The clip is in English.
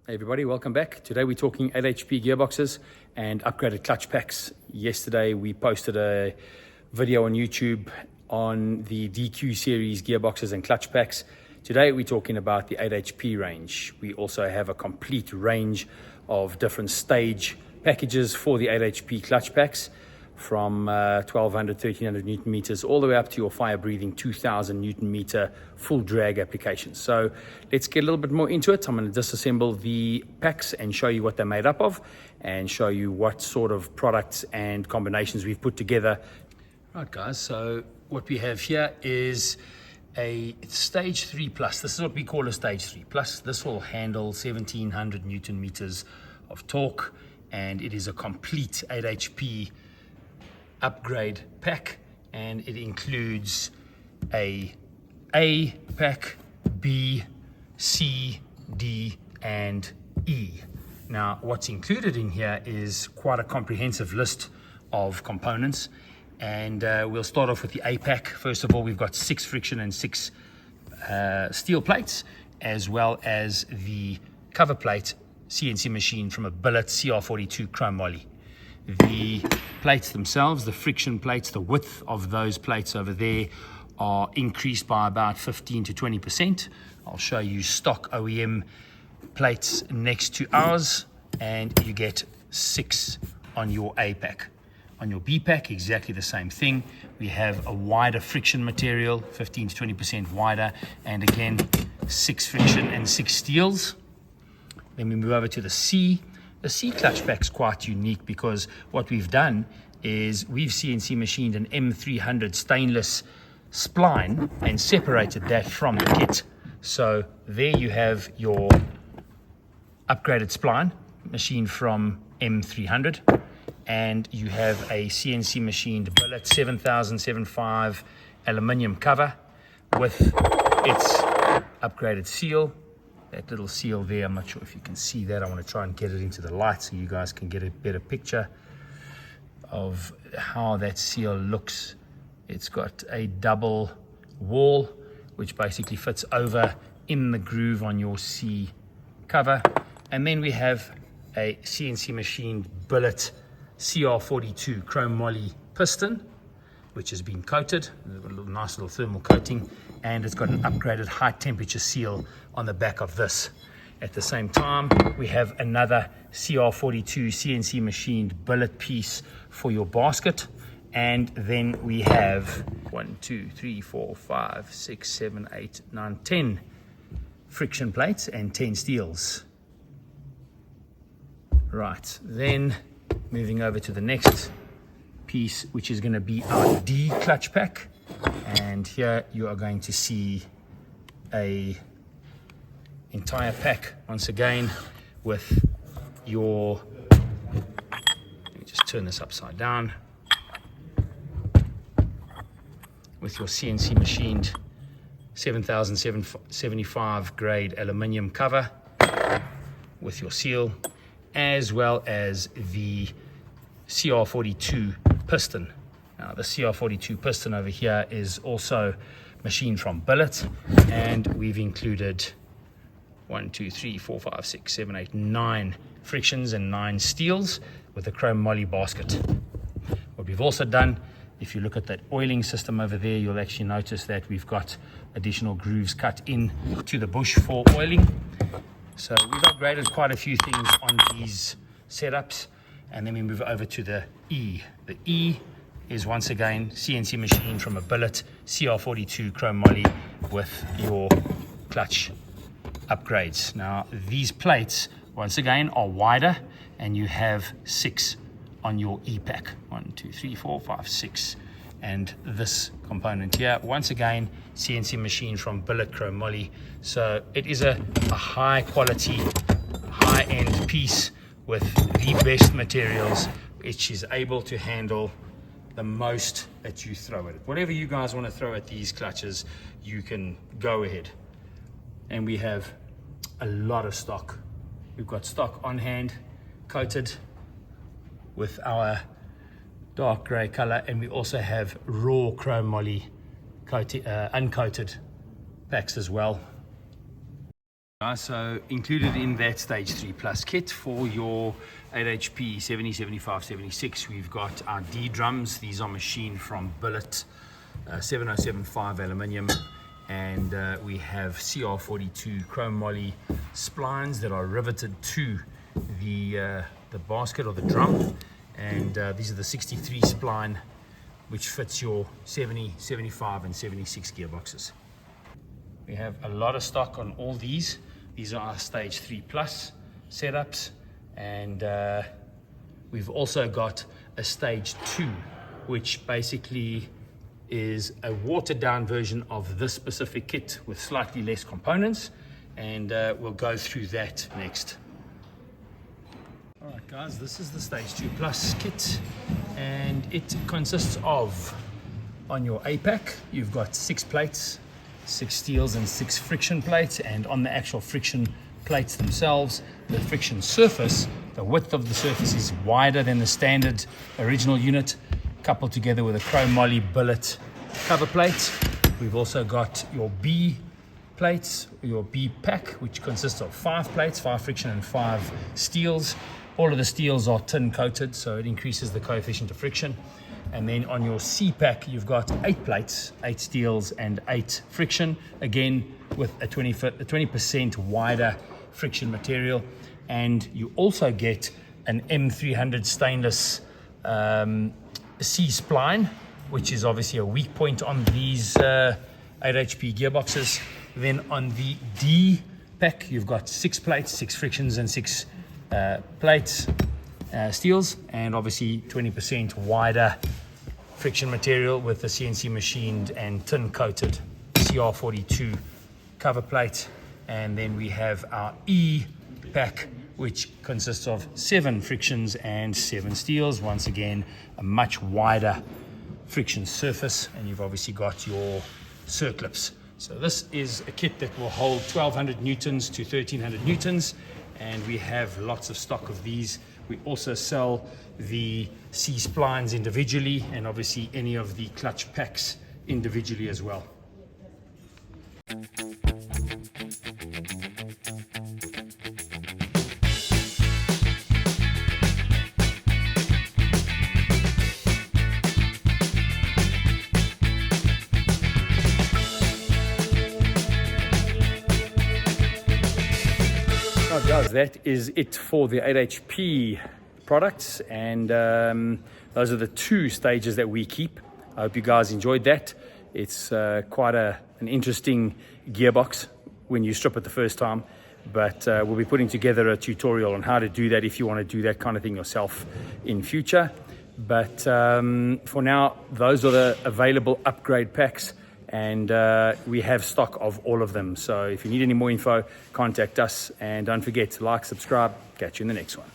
Hey everybody, welcome back. Today we're talking 8 HP gearboxes and upgraded clutch packs. Yesterday we posted a video on YouTube on the DQ series gearboxes and clutch packs. Today we're talking about the 8 HP range. We also have a complete range of different stage packages for the 8 HP clutch packs, from 1200, 1300 Newton meters all the way up to your fire breathing 2000 Newton meter full drag applications. So let's get a little bit more into it. I'm going to disassemble the packs and show you what they're made up of and show you what sort of products and combinations we've put together. Right guys, so what we have here is a stage 3 plus. This is what we call a stage 3 plus. This will handle 1700 Newton meters of torque, and it is a complete 8 HP upgrade pack, and it includes a pack, B, C, D, and E. Now, what's included in here is quite a comprehensive list of components, and we'll start off with the A pack. First of all, we've got 6 friction and 6 steel plates, as well as the cover plate CNC machine from a billet CR42 chrome moly. The plates themselves, the friction plates, the width of those plates over there are increased by about 15 to 20%. I'll show you stock OEM plates next to ours, and you get 6 on your A pack. On your B pack, exactly the same thing. We have a wider friction material, 15 to 20% wider, and again 6 friction and 6 steels. Then we move over to the C. The C clutch pack's quite unique because what we've done is we've CNC machined an M300 stainless spline and separated that from the kit. So there you have your upgraded spline machined from M300, and you have a CNC machined billet 7075 aluminium cover with its upgraded seal. That little seal there, I'm not sure if you can see that. I want to try and get it into the light so you guys can get a better picture of how that seal looks. It's got a double wall which basically fits over in the groove on your C cover, and then we have a CNC machined billet CR42 chrome moly piston, which has been coated, a nice little thermal coating, and it's got an upgraded high temperature seal on the back of this. At the same time, we have another CR42 CNC machined billet piece for your basket, and then we have 1, 2, 3, 4, 5, 6, 7, 8, 9, 10 friction plates and 10 steels. Right, then moving over to the next piece, which is going to be our D clutch pack, and here you are going to see a entire pack once again with your, let me just turn this upside down, with your CNC machined 7075 grade aluminium cover with your seal, as well as the CR42 piston. Now the CR42 piston over here is also machined from billet, and we've included 1, 2, 3, 4, 5, 6, 7, 8, 9 frictions and 9 steels with a chrome moly basket. What we've also done, if you look at that oiling system over there, you'll actually notice that we've got additional grooves cut in to the bush for oiling. So we've upgraded quite a few things on these setups. And then we move over to the E. The E is once again CNC machine from a billet CR42 chrome moly with your clutch upgrades. Now these plates once again are wider, and you have 6 on your E pack. 1, 2, 3, 4, 5, 6. And this component here, once again CNC machine from billet chrome moly. So it is a high quality, high end piece with the best materials, which is able to handle the most that you throw at it. Whatever you guys want to throw at these clutches, you can go ahead. And we have a lot of stock. We've got stock on hand, coated with our dark gray color, and we also have raw chrome moly uncoated packs as well. So included in that Stage 3 Plus kit for your 8HP 70, 75, 76, we've got our D drums. These are machined from billet 7075 aluminium, and we have CR42 chrome moly splines that are riveted to the basket or the drum, and these are the 63 spline which fits your 70, 75 and 76 gearboxes. We have a lot of stock on all these. These are our Stage 3 Plus setups, and we've also got a Stage 2, which basically is a watered down version of this specific kit with slightly less components, and we'll go through that next. All right guys, this is the Stage 2 Plus kit, and it consists of, on your A-pack, you've got 6 plates, 6 steels and 6 friction plates, and on the actual friction plates themselves, the friction surface, the width of the surface is wider than the standard original unit, coupled together with a chrome moly billet cover plate. We've also got your B plates, your B pack, which consists of 5 plates, 5 friction and 5 steels. All of the steels are tin coated, so it increases the coefficient of friction. And then on your C pack, you've got 8 plates, 8 steels and 8 friction, again with a 20% wider friction material. And you also get an M300 stainless C spline, which is obviously a weak point on these 8HP gearboxes. Then on the D pack, you've got 6 plates, 6 frictions and 6 plates, steels, and obviously 20% wider friction material with the CNC machined and tin coated CR42 cover plate. And then we have our E pack, which consists of 7 frictions and 7 steels. Once again, a much wider friction surface, and you've obviously got your circlips. So this is a kit that will hold 1200 newtons to 1300 newtons, and we have lots of stock of these. We also sell the C splines individually, and obviously any of the clutch packs individually as well. Guys, that is it for the 8HP products, and those are the 2 stages that we keep. I hope you guys enjoyed that. It's quite an interesting gearbox when you strip it the first time, but we'll be putting together a tutorial on how to do that if you want to do that kind of thing yourself in future. But for now, those are the available upgrade packs, and we have stock of all of them. So if you need any more info, contact us, and don't forget to like, subscribe. Catch you in the next one.